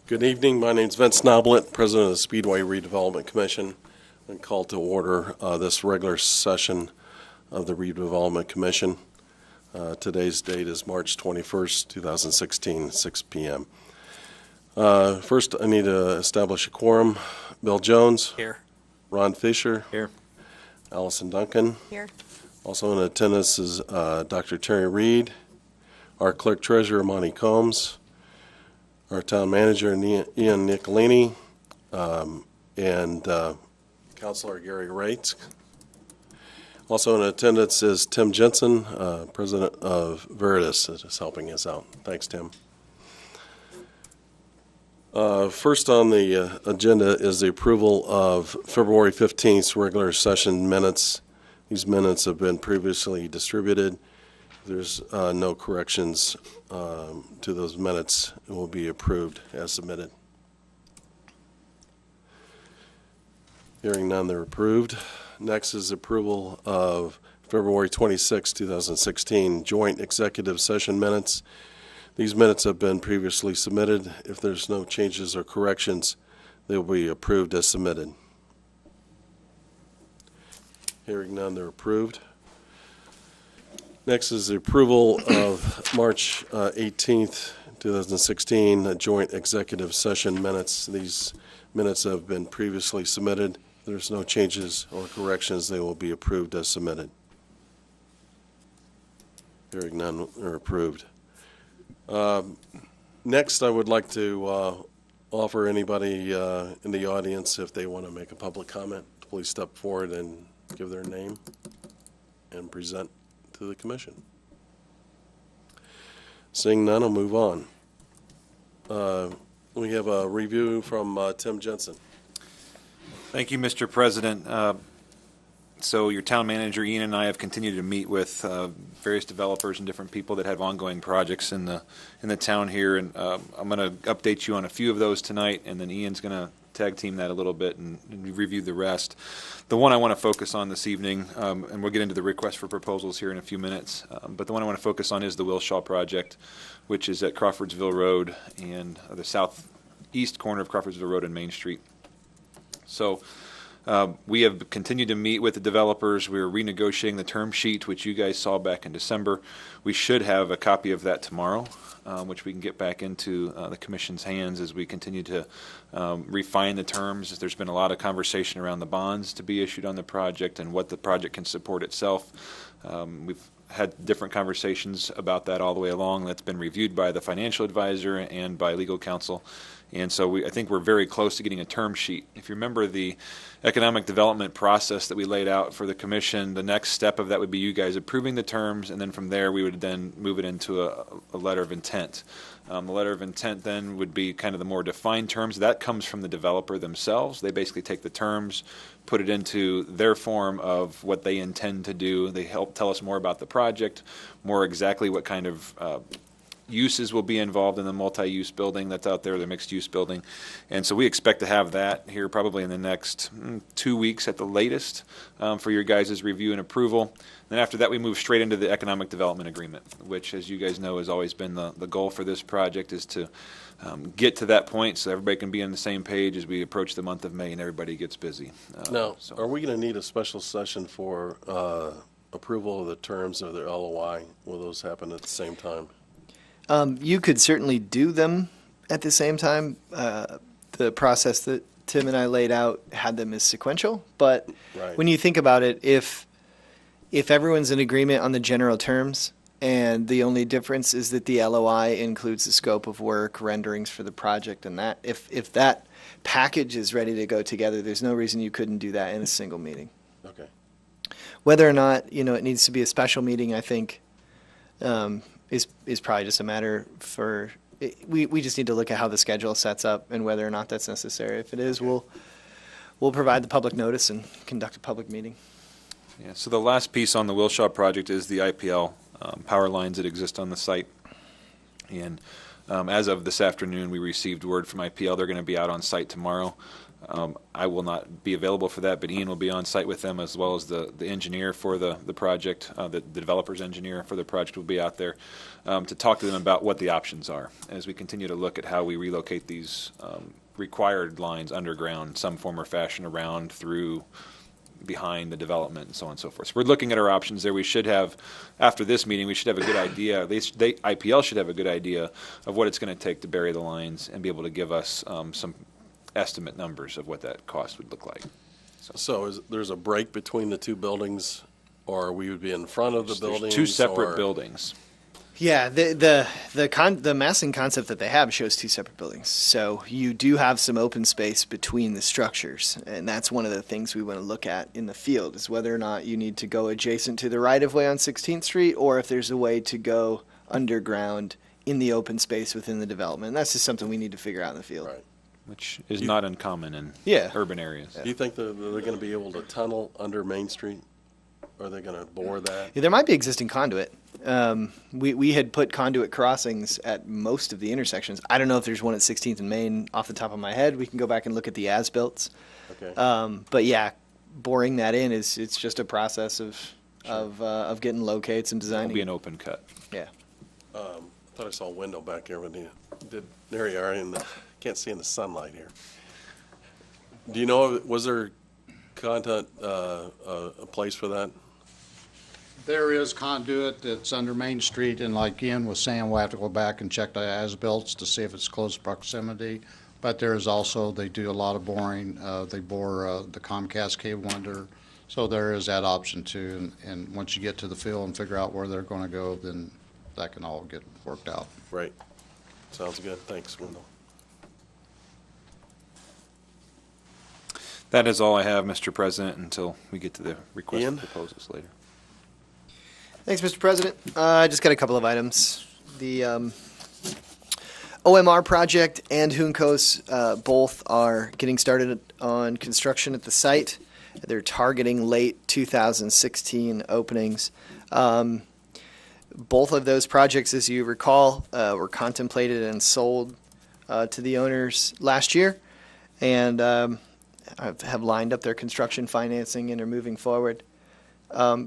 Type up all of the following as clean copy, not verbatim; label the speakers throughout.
Speaker 1: Good evening. My name is Vince Noblet, President of the Speedway Redevelopment Commission, and called to order this regular session of the Redevelopment Commission. Today's date is March 21st, 2016, 6 p.m. First, I need to establish a quorum. Bill Jones.
Speaker 2: Here.
Speaker 1: Ron Fisher.
Speaker 2: Here.
Speaker 1: Allison Duncan.
Speaker 3: Here.
Speaker 1: Also in attendance is Dr. Terry Reed, our Clerk Treasurer, Monty Combs, our Town Manager, Ian Nicolini, and Councilor Gary Rates. Also in attendance is Tim Jensen, President of Veritas, that is helping us out. Thanks, Tim. First on the agenda is the approval of February 15th regular session minutes. These minutes have been previously distributed. If there's no corrections to those minutes, it will be approved as submitted. Hearing none, they're approved. Next is approval of February 26, 2016 joint executive session minutes. These minutes have been previously submitted. If there's no changes or corrections, they will be approved as submitted. Hearing none, they're approved. Next is the approval of March 18th, 2016 joint executive session minutes. These minutes have been previously submitted. If there's no changes or corrections, they will be approved as submitted. Hearing none, they're approved. Next, I would like to offer anybody in the audience, if they want to make a public comment, please step forward and give their name and present to the commission. Seeing none, I'll move on. We have a review from Tim Jensen.
Speaker 2: Thank you, Mr. President. So your town manager, Ian, and I have continued to meet with various developers and different people that have ongoing projects in the town here, and I'm going to update you on a few of those tonight, and then Ian's going to tag team that a little bit and review the rest. The one I want to focus on this evening, and we'll get into the request for proposals here in a few minutes, but the one I want to focus on is the Wilshaw project, which is at Crawfordsville Road and the southeast corner of Crawfordsville Road and Main Street. So we have continued to meet with the developers. We're renegotiating the term sheet, which you guys saw back in December. We should have a copy of that tomorrow, which we can get back into the Commission's hands as we continue to refine the terms. There's been a lot of conversation around the bonds to be issued on the project and what the project can support itself. We've had different conversations about that all the way along. That's been reviewed by the financial advisor and by legal counsel. And so I think we're very close to getting a term sheet. If you remember the economic development process that we laid out for the commission, the next step of that would be you guys approving the terms, and then from there we would then move it into a letter of intent. The letter of intent then would be kind of the more defined terms. That comes from the developer themselves. They basically take the terms, put it into their form of what they intend to do. They help tell us more about the project, more exactly what kind of uses will be involved in the multi-use building that's out there, the mixed-use building. And so we expect to have that here probably in the next 2 weeks at the latest for your guys' review and approval. Then after that, we move straight into the economic development agreement, which, as you guys know, has always been the goal for this project, is to get to that point so everybody can be on the same page as we approach the month of May and everybody gets busy.
Speaker 1: Now, are we going to need a special session for approval of the terms of the LOI? Will those happen at the same time?
Speaker 4: You could certainly do them at the same time. The process that Tim and I laid out had them as sequential, but
Speaker 1: Right.
Speaker 4: when you think about it, if everyone's in agreement on the general terms and the only difference is that the LOI includes the scope of work, renderings for the project, and that if that package is ready to go together, there's no reason you couldn't do that in a single meeting.
Speaker 1: Okay.
Speaker 4: Whether or not it needs to be a special meeting, I think is probably just a matter for we just need to look at how the schedule sets up and whether or not that's necessary. If it is, we'll provide the public notice and conduct a public meeting.
Speaker 2: Yeah, so the last piece on the Wilshaw project is the IPL power lines that exist on the site. And As of this afternoon, we received word from IPL. They're going to be out on site tomorrow. I will not be available for that, but Ian will be on site with them, as well as the engineer for the project, the developer's engineer for the project will be out there to talk to them about what the options are as we continue to look at how we relocate these required lines underground, some form or fashion, around, through, behind the development, and so on and so forth. So we're looking at our options there. We should have, after this meeting, we should have a good idea, at least IPL should have a good idea of what it's going to take to bury the lines and be able to give us some estimate numbers of what that cost would look like.
Speaker 1: So there's a break between the two buildings, or we would be in front of the buildings?
Speaker 2: There's two separate
Speaker 1: or-
Speaker 2: buildings.
Speaker 4: Yeah, the massing concept that they have shows two separate buildings. So you do have some open space between the structures, and that's one of the things we want to look at in the field, is whether or not you need to go adjacent to the right-of-way on 16th Street, or if there's a way to go underground in the open space within the development. And that's just something we need to figure out in the field.
Speaker 1: Right.
Speaker 2: Which is not uncommon in
Speaker 4: Yeah.
Speaker 2: urban areas.
Speaker 1: Do you think that they're going to be able to tunnel under Main Street? Are they going to bore that?
Speaker 4: Yeah, there might be existing conduit. We had put conduit crossings at most of the intersections. I don't know if there's one at 16th and Main off the top of my head. We can go back and look at the as-built.
Speaker 1: Okay.
Speaker 4: But yeah, boring that in it's just a process of getting locates and
Speaker 2: It'll
Speaker 4: designing.
Speaker 2: be an open cut.
Speaker 4: Yeah.
Speaker 1: I thought I saw a window back there, but there you are. Can't see in the sunlight here. Do you know, was there a place for that?
Speaker 3: There is conduit that's under Main Street, and like Ian was saying, we'll have to go back and check the as-built to see if it's close proximity. But there is also, they do a lot of boring. They bore the Comcast cable under, so there is that option too. And once you get to the field and figure out where they're going to go, then that can all get worked out.
Speaker 1: Right. Sounds good. Thanks, Wendell.
Speaker 2: That is all I have, Mr. President, until we get to the request
Speaker 1: Ian?
Speaker 2: for proposals later.
Speaker 4: Thanks, Mr. President. I just got a couple of items. The OMR project and Juncos both are getting started on construction at the site. They're targeting late 2016 openings. Both of those projects, as you recall, were contemplated and sold to the owners last year, and have lined up their construction financing and are moving forward.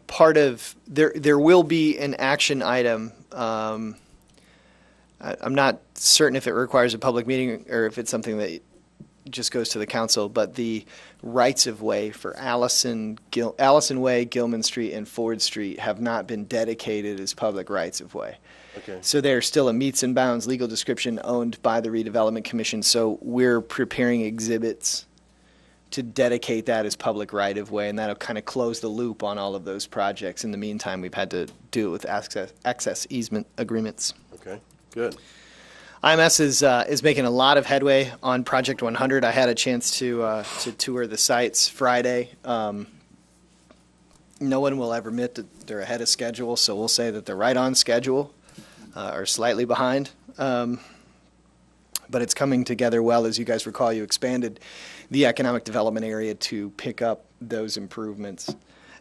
Speaker 4: Part of there will be an action item. I'm not certain if it requires a public meeting or if it's something that just goes to the council, but the rights of way for Allison Way, Gilman Street, and Ford Street have not been dedicated as public rights of way.
Speaker 1: Okay.
Speaker 4: So they're still a meets and bounds legal description owned by the Redevelopment Commission. So we're preparing exhibits to dedicate that as public right of way, and that'll kind of close the loop on all of those projects. In the meantime, we've had to do it with access easement agreements.
Speaker 1: Okay. Good.
Speaker 4: IMS is making a lot of headway on Project 100. I had a chance to tour the sites Friday. No one will ever admit that they're ahead of schedule, so we'll say that they're right on schedule or slightly behind. But it's coming together well. As you guys recall, you expanded the economic development area to pick up those improvements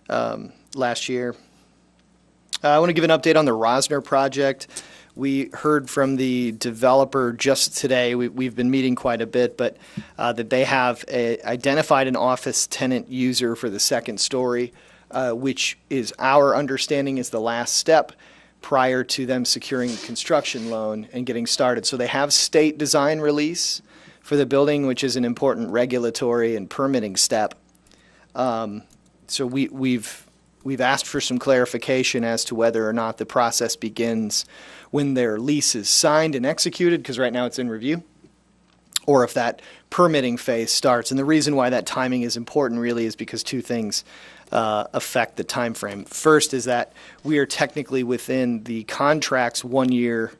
Speaker 4: last year. I want to give an update on the Rosner project. We heard from the developer just today, we've been meeting quite a bit, but that they have identified an office tenant user for the second story, which is our understanding is the last step prior to them securing a construction loan and getting started. So they have state design release for the building, which is an important regulatory and permitting step. So we've asked for some clarification as to whether or not the process begins when their lease is signed and executed, because right now it's in review, or if that permitting phase starts. And the reason why that timing is important really is because two things affect the time frame. First is that we are technically within the contract's 1 year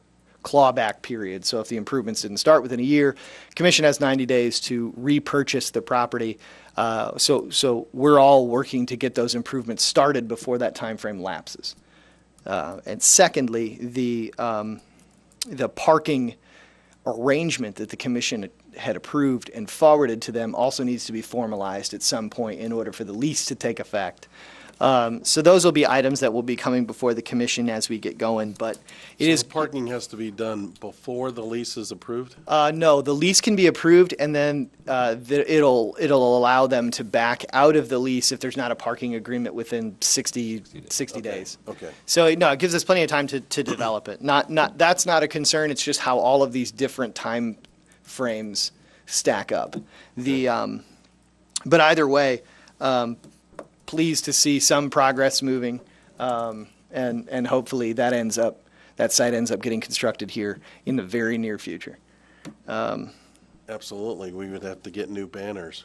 Speaker 4: clawback period. So if the improvements didn't start within a year, commission has 90 days to repurchase the property. So we're all working to get those improvements started before that time frame lapses. And secondly, the parking arrangement that the commission had approved and forwarded to them also needs to be formalized at some point in order for the lease to take effect. So those will be items that will be coming before the commission as we get going, but it is.
Speaker 1: So the parking has to be done before the lease is approved?
Speaker 4: No, the lease can be approved, and then it'll allow them to back out of the lease if there's not a parking agreement within 60 days.
Speaker 1: Okay.
Speaker 4: So no, it gives us plenty of time to develop it. That's not a concern. It's just how all of these different time frames stack up. But either way, pleased to see some progress moving, and hopefully that site ends up getting constructed here in the very near future.
Speaker 1: Absolutely. We would have to get new banners.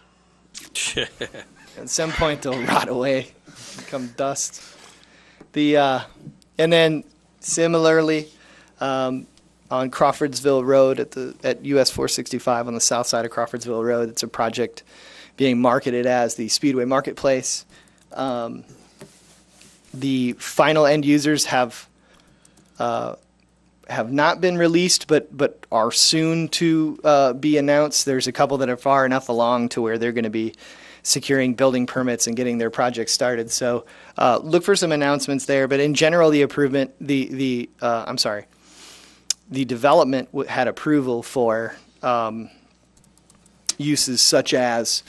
Speaker 4: At some point, they'll rot away, become dust. And then similarly, on Crawfordsville Road at US 465 on the south side of Crawfordsville Road, it's a project being marketed as the Speedway Marketplace. The final end users have not been released, but are soon to be announced. There's a couple that are far enough along to where they're going to be securing building permits and getting their projects started. So look for some announcements there. But in general, the development had approval for uses such as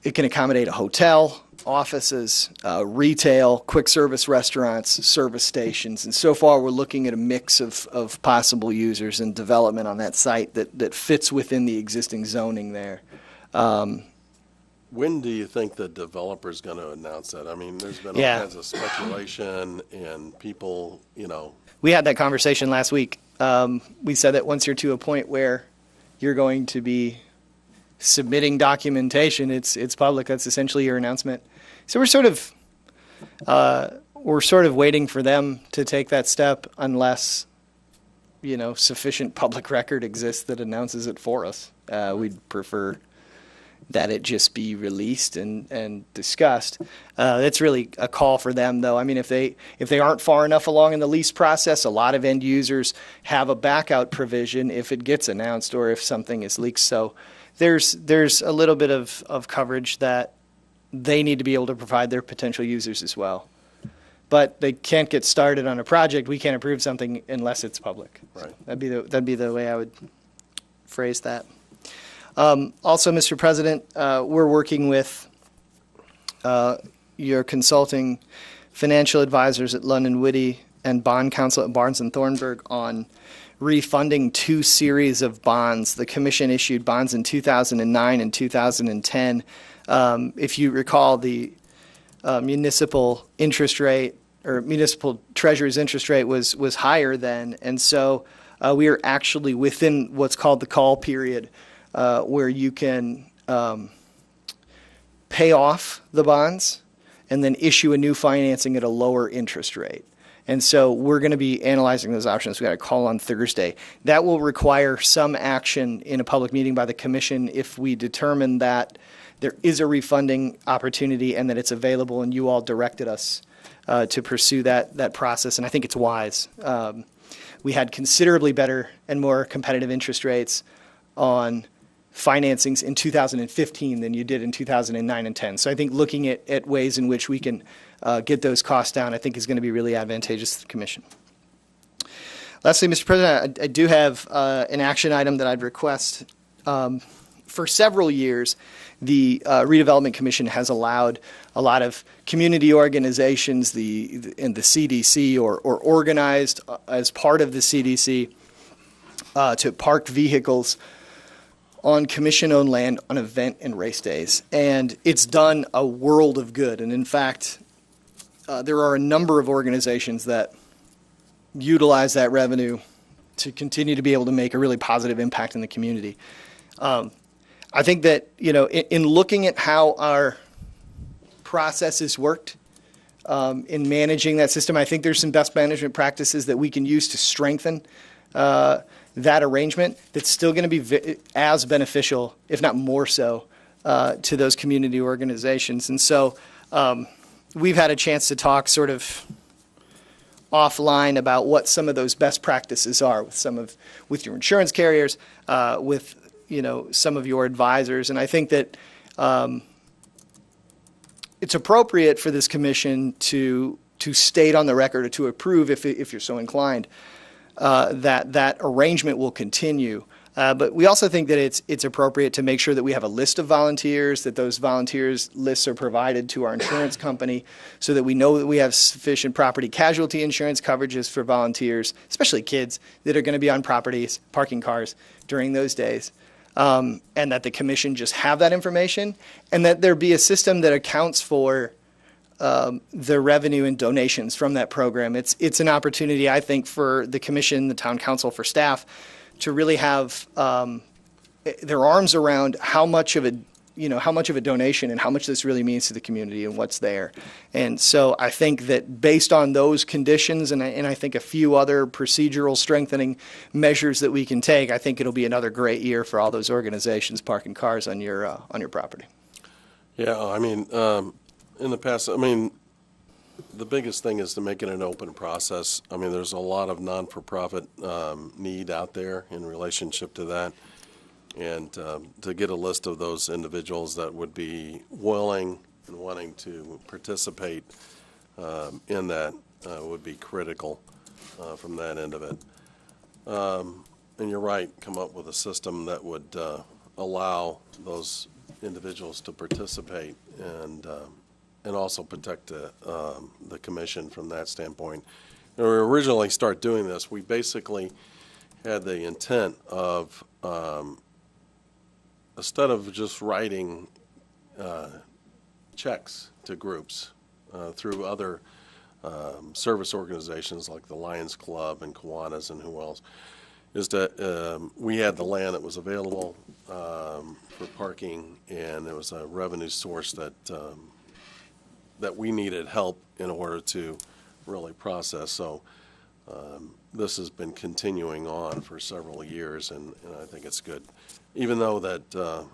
Speaker 4: it can accommodate a hotel, offices, retail, quick service restaurants, service stations. And so far, we're looking at a mix of possible users and development on that site that fits within the existing zoning there.
Speaker 1: When do you think the developer's going to announce that? I mean, there's been all
Speaker 4: Yeah.
Speaker 1: kinds of speculation and people,
Speaker 4: We had that conversation last week. We said that once you're to a point where you're going to be submitting documentation, it's public. That's essentially your announcement. So we're sort of waiting for them to take that step, unless sufficient public record exists that announces it for us. We'd prefer that it just be released and discussed. That's really a call for them, though. I mean, if they aren't far enough along in the lease process, a lot of end users have a backout provision if it gets announced or if something is leaked. So there's a little bit of coverage that they need to be able to provide their potential users as well. But they can't get started on a project. We can't approve something unless it's public.
Speaker 1: Right.
Speaker 4: That'd be the way I would phrase that. Also, Mr. President, we're working with your consulting financial advisors at London Witty and bond counsel at Barnes & Thornburg on refunding 2 series of bonds. The commission issued bonds in 2009 and 2010. If you recall, the municipal interest rate or municipal treasury's interest rate was higher then, and so we are actually within what's called the call period, where you can pay off the bonds and then issue a new financing at a lower interest rate. And so we're going to be analyzing those options. We got a call on Thursday. That will require some action in a public meeting by the commission if we determine that there is a refunding opportunity and that it's available, and you all directed us to pursue that process, and I think it's wise. We had considerably better and more competitive interest rates on financings in 2015 than you did in 2009 and 10. So I think looking at ways in which we can get those costs down, I think is going to be really advantageous to the commission. Lastly, Mr. President, I do have an action item that I'd request. For several years, the Redevelopment Commission has allowed a lot of community organizations in the CDC or organized as part of the CDC to park vehicles on commission-owned land on event and race days. And it's done a world of good. And in fact, there are a number of organizations that utilize that revenue to continue to be able to make a really positive impact in the community. I think that, in looking at how our processes worked in managing that system, I think there's some best management practices that we can use to strengthen that arrangement that's still going to be as beneficial, if not more so, to those community organizations. And so we've had a chance to talk sort of offline about what some of those best practices are with your insurance carriers, with some of your advisors. And I think that it's appropriate for this commission to state on the record or to approve, if you're so inclined, that arrangement will continue. But we also think that it's appropriate to make sure that we have a list of volunteers, that those volunteers lists are provided to our insurance company so that we know that we have sufficient property casualty insurance coverages for volunteers, especially kids that are going to be on properties, parking cars during those days. And that the commission just have that information, and that there be a system that accounts for the revenue and donations from that program. It's an opportunity, I think, for the commission, the town council, for staff to really have their arms around how much of a donation and how much this really means to the community and what's there. And so I think that based on those conditions and I think a few other procedural strengthening measures that we can take, I think it'll be another great year for all those organizations parking cars on your property.
Speaker 1: Yeah, I mean, in the past, I mean, the biggest thing is to make it an open process. I mean, there's a lot of non-for-profit need out there in relationship to that. And to get a list of those individuals that would be willing and wanting to participate in that would be critical from that end of it. And you're right, come up with a system that would allow those individuals to participate and also protect the commission from that standpoint. When we originally start doing this, we basically had the intent of instead of just writing checks to groups through other service organizations like the Lions Club and Kiwanis and who else, is that we had the land that was available for parking, and there was a revenue source that we needed help in order to really process. So this has been continuing on for several years, and I think it's good. Even though that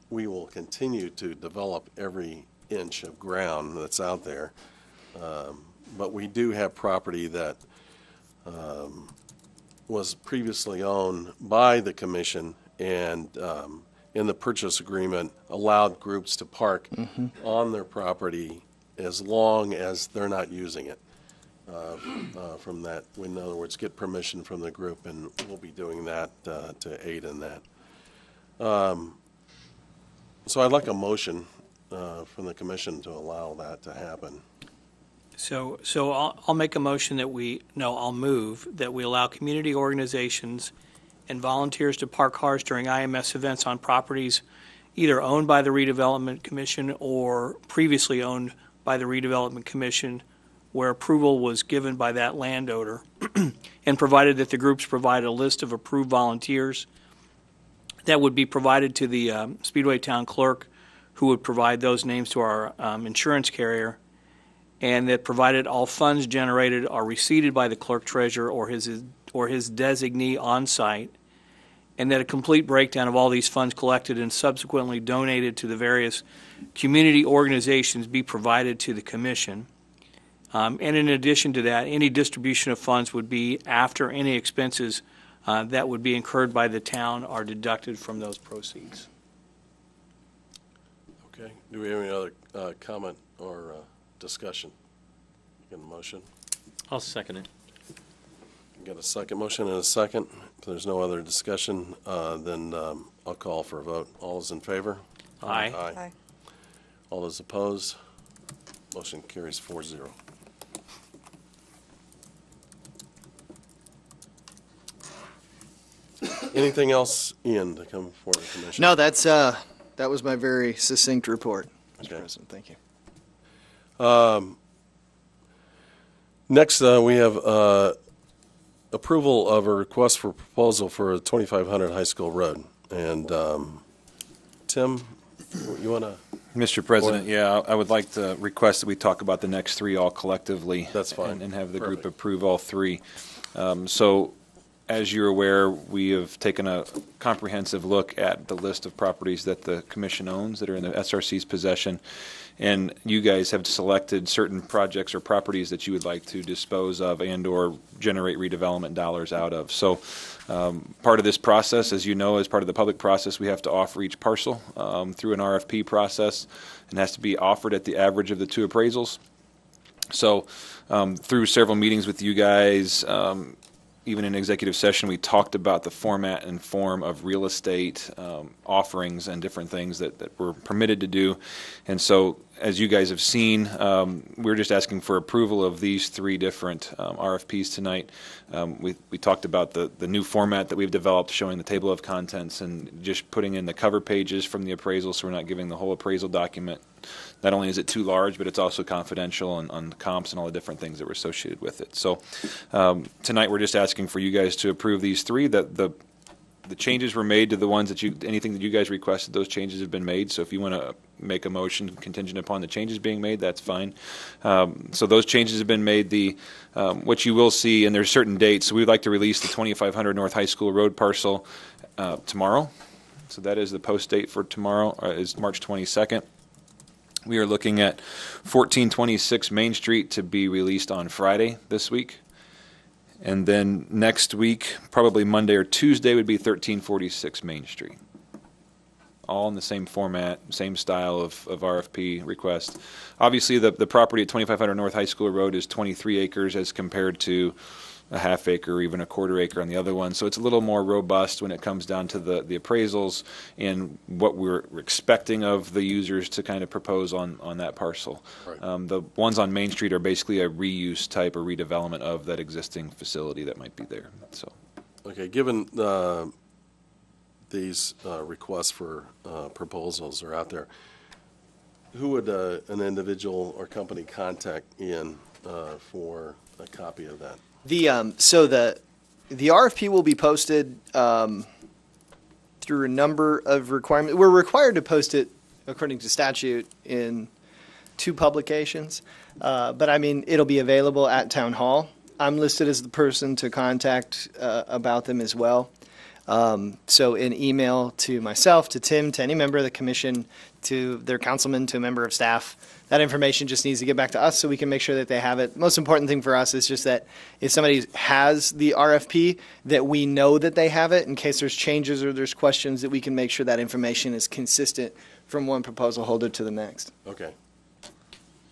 Speaker 1: we will continue to develop every inch of ground that's out there, but we do have property that was previously owned by the commission, and in the purchase agreement allowed groups to park on their property as long as they're not using it. From that, in other words, get permission from the group, and we'll be doing that to aid in that. So I'd like a motion from the commission to allow that to happen.
Speaker 5: So I'll make a motion I'll move that we allow community organizations and volunteers to park cars during IMS events on properties either owned by the Redevelopment Commission or previously owned by the Redevelopment Commission, where approval was given by that landowner, and provided that the groups provide a list of approved volunteers that would be provided to the Speedway Town Clerk, who would provide those names to our insurance carrier, and that provided all funds generated are receipted by the clerk treasurer or his designee on site, and that a complete breakdown of all these funds collected and subsequently donated to the various community organizations be provided to the commission. And in addition to that, any distribution of funds would be after any expenses that would be incurred by the town are deducted from those proceeds.
Speaker 1: Okay. Do we have any other comment or discussion? Get a motion?
Speaker 6: I'll second it.
Speaker 1: Got a second motion and a second. If there's no other discussion, then I'll call for a vote. All those in favor?
Speaker 5: Aye.
Speaker 7: Aye.
Speaker 1: All those opposed? Motion carries 4-0. Anything else, Ian, to come before the commission?
Speaker 4: No, that was my very succinct report, Mr.
Speaker 1: Okay.
Speaker 4: President. Thank you.
Speaker 1: Next, we have approval of a request for proposal for a 2500 High School Road. And Tim, you want to?
Speaker 2: Mr. President, yeah, I would like to request that we talk about the next three all collectively.
Speaker 1: That's fine.
Speaker 2: And have the group
Speaker 1: Perfect.
Speaker 2: approve all three. So as you're aware, we have taken a comprehensive look at the list of properties that the commission owns that are in the SRC's possession. And you guys have selected certain projects or properties that you would like to dispose of and/or generate redevelopment dollars out of. So part of this process, as you know, as part of the public process, we have to offer each parcel through an RFP process, and has to be offered at the average of the two appraisals. So through several meetings with you guys, even in executive session, we talked about the format and form of real estate offerings and different things that we're permitted to do. And so, as you guys have seen, we're just asking for approval of these three different RFPs tonight. We talked about the new format that we've developed, showing the table of contents and just putting in the cover pages from the appraisal, so we're not giving the whole appraisal document. Not only is it too large, but it's also confidential on the comps and all the different things that were associated with it. So tonight we're just asking for you guys to approve these three. The changes were made to the ones that anything that you guys requested, those changes have been made. So if you want to make a motion contingent upon the changes being made, that's fine. So those changes have been made. What you will see, and there's certain dates, so we'd like to release the 2500 North High School Road parcel tomorrow. So that is the post date for tomorrow, is March 22nd. We are looking at 1426 Main Street to be released on Friday this week. And then next week, probably Monday or Tuesday, would be 1346 Main Street. All in the same format, same style of RFP request. Obviously, the property at 2500 North High School Road is 23 acres as compared to a half acre or even a quarter acre on the other one. So it's a little more robust when it comes down to the appraisals and what we're expecting of the users to kind of propose on that parcel.
Speaker 1: Right.
Speaker 2: The ones on Main Street are basically a reuse type or redevelopment of that existing facility that might be there. So,
Speaker 1: Okay, given these requests for proposals are out there, who would an individual or company contact Ian for a copy of that?
Speaker 4: So the RFP will be posted through a number of requirements. We're required to post it according to statute in 2 publications, but I mean it'll be available at Town Hall. I'm listed as the person to contact about them as well. So an email to myself, to Tim, to any member of the commission, to their councilman, to a member of staff. That information just needs to get back to us so we can make sure that they have it. Most important thing for us is just that if somebody has the RFP, that we know that they have it in case there's changes or there's questions, that we can make sure that information is consistent from one proposal holder to the next.
Speaker 1: Okay.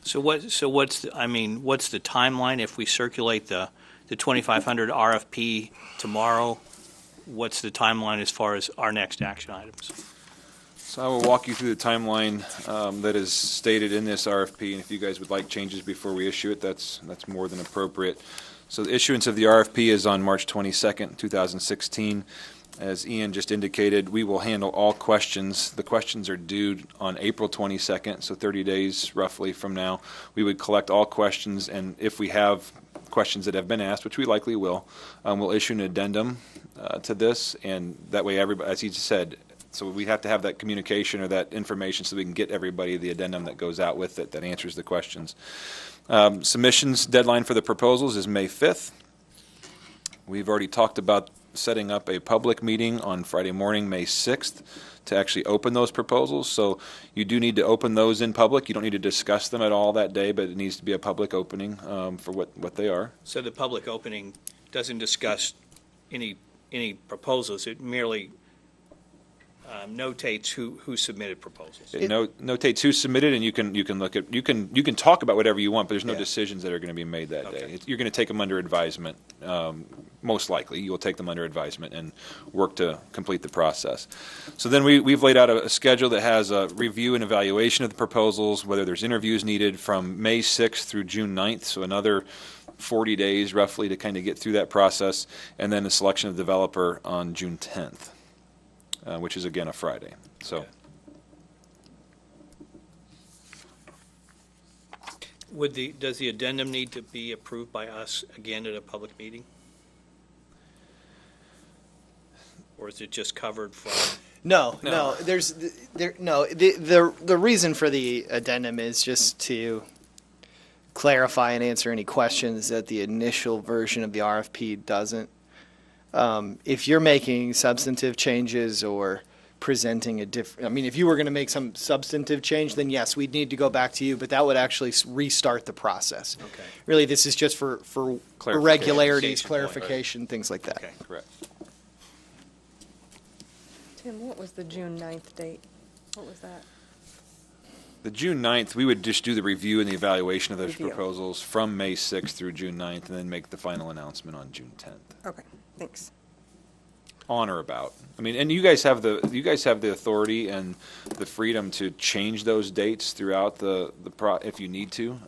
Speaker 5: So what's the timeline if we circulate the 2500 RFP tomorrow? What's the timeline as far as our next action items?
Speaker 2: So I will walk you through the timeline that is stated in this RFP, and if you guys would like changes before we issue it, that's more than appropriate. So the issuance of the RFP is on March 22nd, 2016. As Ian just indicated, we will handle all questions. The questions are due on April 22nd, so 30 days roughly from now. We would collect all questions, and if we have questions that have been asked, which we likely will, we'll issue an addendum to this, and that way everybody, as he just said, so we have to have that communication or that information so we can get everybody the addendum that goes out with it that answers the questions. Submissions deadline for the proposals is May 5th. We've already talked about setting up a public meeting on Friday morning, May 6th, to actually open those proposals. So you do need to open those in public. You don't need to discuss them at all that day, but it needs to be a public opening for what they are.
Speaker 5: So the public opening doesn't discuss any proposals. It merely notates who submitted proposals.
Speaker 2: It notates who submitted, and you can look at you can talk about whatever you want, but there's no
Speaker 4: Yeah.
Speaker 2: decisions that are going to be made that
Speaker 5: Okay.
Speaker 2: day. You're going to take them under advisement. Most likely, you will take them under advisement and work to complete the process. So then we've laid out a schedule that has a review and evaluation of the proposals, whether there's interviews needed from May 6th through June 9th, so another 40 days roughly to kind of get through that process, and then the selection of developer on June 10th. Which is again a Friday. So,
Speaker 5: Okay. Does the addendum need to be approved by us again at a public meeting? Or is it just covered from?
Speaker 4: No.
Speaker 2: No.
Speaker 4: The reason for the addendum is just to clarify and answer any questions that the initial version of the RFP doesn't. If you're making substantive changes or presenting a different, I mean, if you were going to make some substantive change, then yes, we'd need to go back to you, but that would actually restart the process.
Speaker 5: Okay.
Speaker 4: Really, this is just for irregularities, clarification, things like that.
Speaker 2: Okay, correct.
Speaker 6: Tim, what was the June 9th date? What was that?
Speaker 2: The June 9th, we would just do the review and the evaluation of those
Speaker 6: Review.
Speaker 2: proposals from May 6th through June 9th, and then make the final announcement on June 10th.
Speaker 6: Okay, thanks.
Speaker 2: On or about. I mean, and you guys have the authority and the freedom to change those dates throughout if you need to.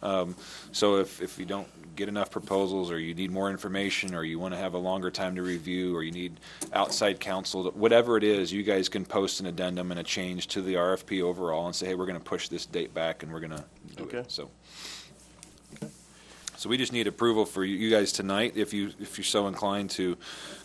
Speaker 2: So if you don't get enough proposals, or you need more information, or you want to have a longer time to review, or you need outside counsel, whatever it is, you guys can post an addendum and a change to the RFP overall and say, hey, we're going to push this date back and we're going to do
Speaker 1: Okay.
Speaker 2: it. So we just need approval for you guys tonight, if you're so inclined to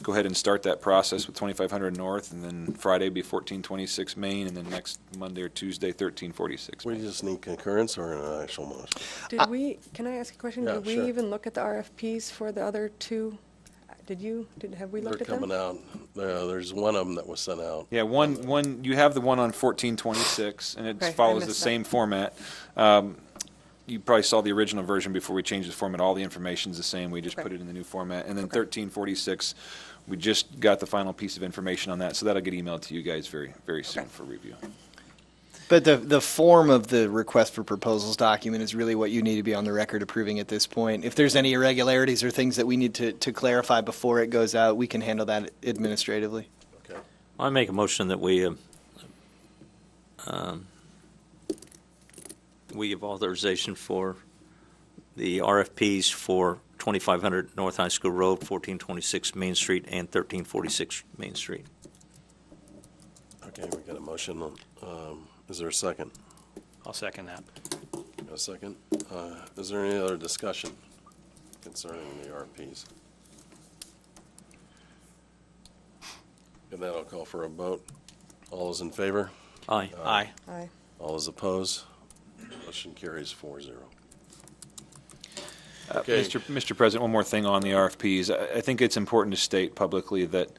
Speaker 2: go ahead and start that process with 2500 North, and then Friday be 1426 Main, and then next Monday or Tuesday 1346
Speaker 1: We
Speaker 2: Main.
Speaker 1: just need concurrence or an actual motion?
Speaker 6: Can I ask a question?
Speaker 1: Yeah,
Speaker 6: Did we
Speaker 1: sure.
Speaker 6: even look at the RFPs for the other two? Have we
Speaker 1: They're
Speaker 6: looked at them?
Speaker 1: coming out. There's one of them that was sent out.
Speaker 2: Yeah, you have the one on 1426, and it
Speaker 6: Okay, I
Speaker 2: follows the
Speaker 6: missed that.
Speaker 2: same format. You probably saw the original version before we changed the format. All the information's the same. We just
Speaker 6: Okay.
Speaker 2: put it in the new format. And then
Speaker 6: Okay.
Speaker 2: 1346, we just got the final piece of information on that, so that'll get emailed to you guys very, very soon
Speaker 6: Okay.
Speaker 2: for review.
Speaker 4: But the form of the request for proposals document is really what you need to be on the record approving at this point. If there's any irregularities or things that we need to clarify before it goes out, we can handle that administratively.
Speaker 1: Okay.
Speaker 7: I make a motion that we give authorization for the RFPs for 2500 North High School Road, 1426 Main Street, and 1346 Main Street.
Speaker 1: Okay, we got a motion. Is there a second?
Speaker 5: I'll second that.
Speaker 1: A second. Is there any other discussion concerning the RFPs? And then I'll call for a vote. All those in favor?
Speaker 7: Aye.
Speaker 5: Aye.
Speaker 6: Aye.
Speaker 1: All those opposed? Motion carries 4-0. Okay.
Speaker 2: Mr. President, one more thing on the RFPs. I think it's important to state publicly that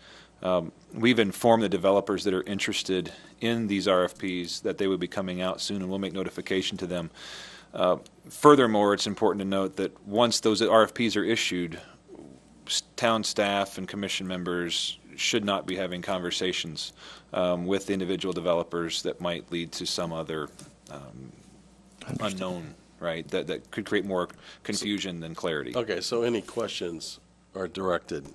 Speaker 2: we've informed the developers that are interested in these RFPs that they would be coming out soon, and we'll make notification to them. Furthermore, it's important to note that once those RFPs are issued, town staff and commission members should not be having conversations with individual developers that might lead to some other unknown, right, that could create more confusion than clarity.
Speaker 1: Okay, so any questions are directed?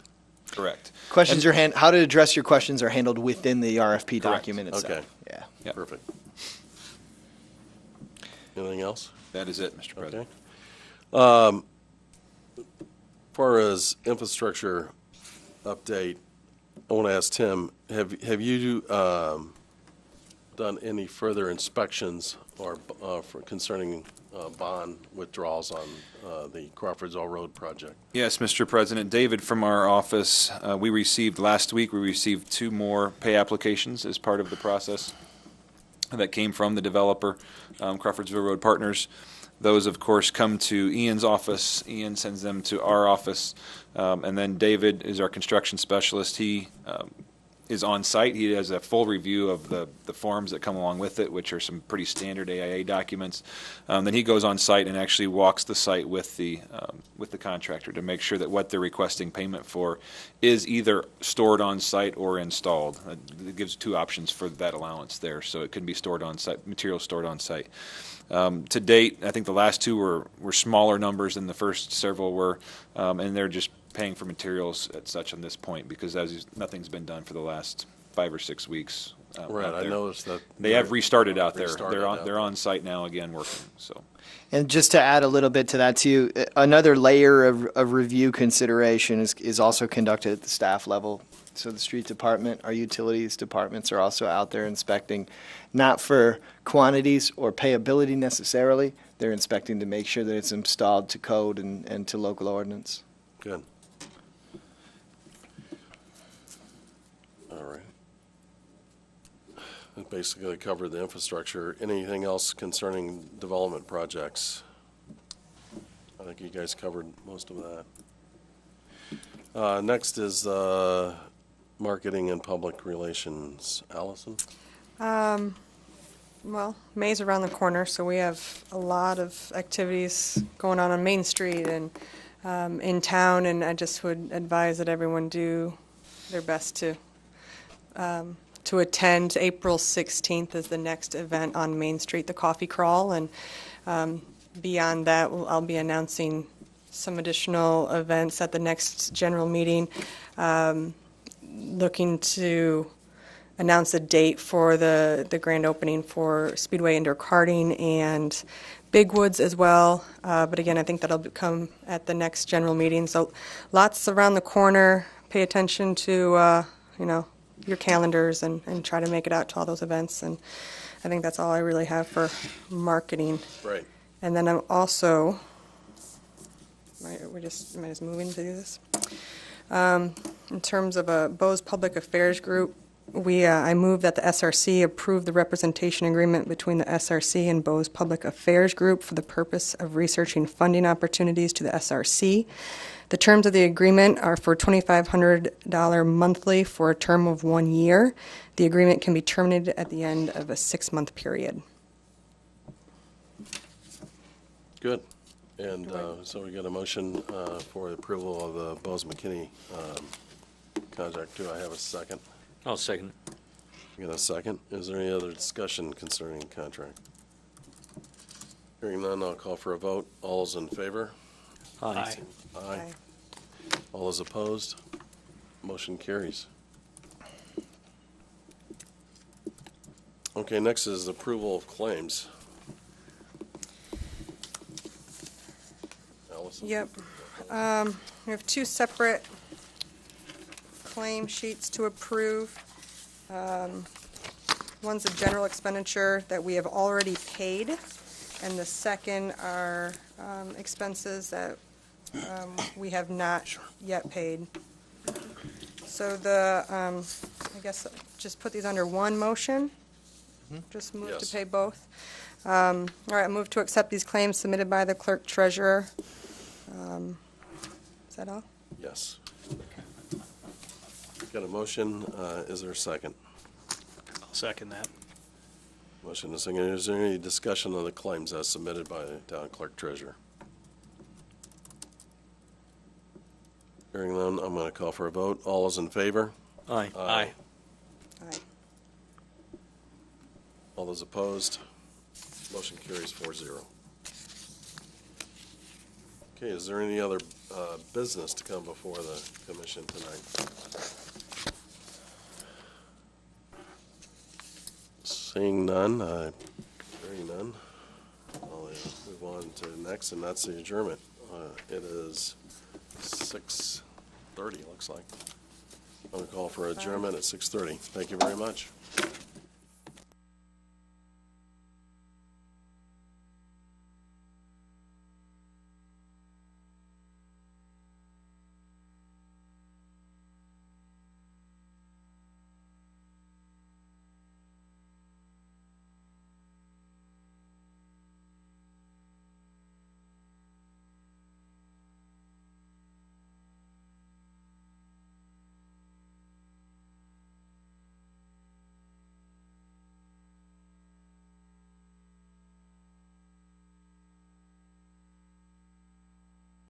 Speaker 2: Correct.
Speaker 4: Questions are how to address your questions are handled within the RFP
Speaker 2: Correct.
Speaker 4: document itself.
Speaker 1: Okay.
Speaker 4: Yeah.
Speaker 2: Yep.
Speaker 1: Perfect. Anything else?
Speaker 2: That is it, Mr. President.
Speaker 1: Okay. As far as infrastructure update, I want to ask Tim, have you done any further inspections or concerning bond withdrawals on the Crawfordsville Road project?
Speaker 2: Yes, Mr. President. David from our office, last week, we received 2 more pay applications as part of the process that came from the developer, Crawfordsville Road Partners. Those, of course, come to Ian's office. Ian sends them to our office. And then David is our construction specialist. He is on site. He has a full review of the forms that come along with it, which are some pretty standard AIA documents. Then he goes on site and actually walks the site with the contractor to make sure that what they're requesting payment for is either stored on site or installed. It gives 2 options for that allowance there, so it can be stored on site, material stored on site. To date, I think the last 2 were smaller numbers than the first several were, and they're just paying for materials at such on this point because nothing's been done for the last 5 or 6 weeks.
Speaker 1: Right,
Speaker 2: out
Speaker 1: I
Speaker 2: there.
Speaker 1: noticed that.
Speaker 2: They have restarted out there.
Speaker 1: Restarted out
Speaker 2: They're
Speaker 1: there.
Speaker 2: on site now again working. So
Speaker 4: And just to add a little bit to that too, another layer of review consideration is also conducted at the staff level. So the street department, our utilities departments are also out there inspecting, not for quantities or payability necessarily. They're inspecting to make sure that it's installed to code and to local ordinance.
Speaker 1: Good. All right. That basically covered the infrastructure. Anything else concerning development projects? I think you guys covered most of that. Next is marketing and public relations. Allison?
Speaker 6: Well, May's around the corner, so we have a lot of activities going on Main Street and in town, and I just would advise that everyone do their best to attend. April 16th is the next event on Main Street, the Coffee Crawl, and beyond that, I'll be announcing some additional events at the next general meeting, looking to announce a date for the grand opening for Speedway indoor karting and Big Woods as well. But again, I think that'll come at the next general meeting. So lots around the corner. Pay attention to, your calendars and try to make it out to all those events. And I think that's all I really have for marketing.
Speaker 1: Right.
Speaker 6: And then I'm also, am I just moving to do this? In terms of a Bose Public Affairs Group, I move that the SRC approve the representation agreement between the SRC and Bose Public Affairs Group for the purpose of researching funding opportunities to the SRC. The terms of the agreement are for $2,500 monthly for a term of 1 year. The agreement can be terminated at the end of a 6-month period.
Speaker 1: Good. And so we got a motion for approval of the Bose McKinney contract. Do I have a second?
Speaker 7: I'll second.
Speaker 1: You got a second? Is there any other discussion concerning the contract? Hearing none, I'll call for a vote. All those in favor?
Speaker 7: Aye.
Speaker 1: Aye. All those opposed? Motion carries. Okay, next is approval of claims. Allison?
Speaker 6: Yep. We have 2 separate claim sheets to approve. One's a general expenditure that we have already paid, and the second are expenses that we have not yet paid. So I guess just put these under one motion. Just move to
Speaker 1: Yes.
Speaker 6: pay both. All right, I move to accept these claims submitted by the clerk treasurer. Is that all?
Speaker 1: Yes. Got a motion. Is there a second?
Speaker 5: I'll second that.
Speaker 1: Motion is second. Is there any discussion on the claims as submitted by the town clerk treasurer? Hearing none, I'm going to call for a vote. All those in favor?
Speaker 7: Aye.
Speaker 1: Aye.
Speaker 6: Aye.
Speaker 1: All those opposed? Motion carries 4-0. Okay, is there any other business to come before the commission tonight? Seeing none, hearing none, I'll move on to next, and that's the adjournment. It is 6:30, looks like. I'm going to call for adjournment at 6:30. Thank you very much.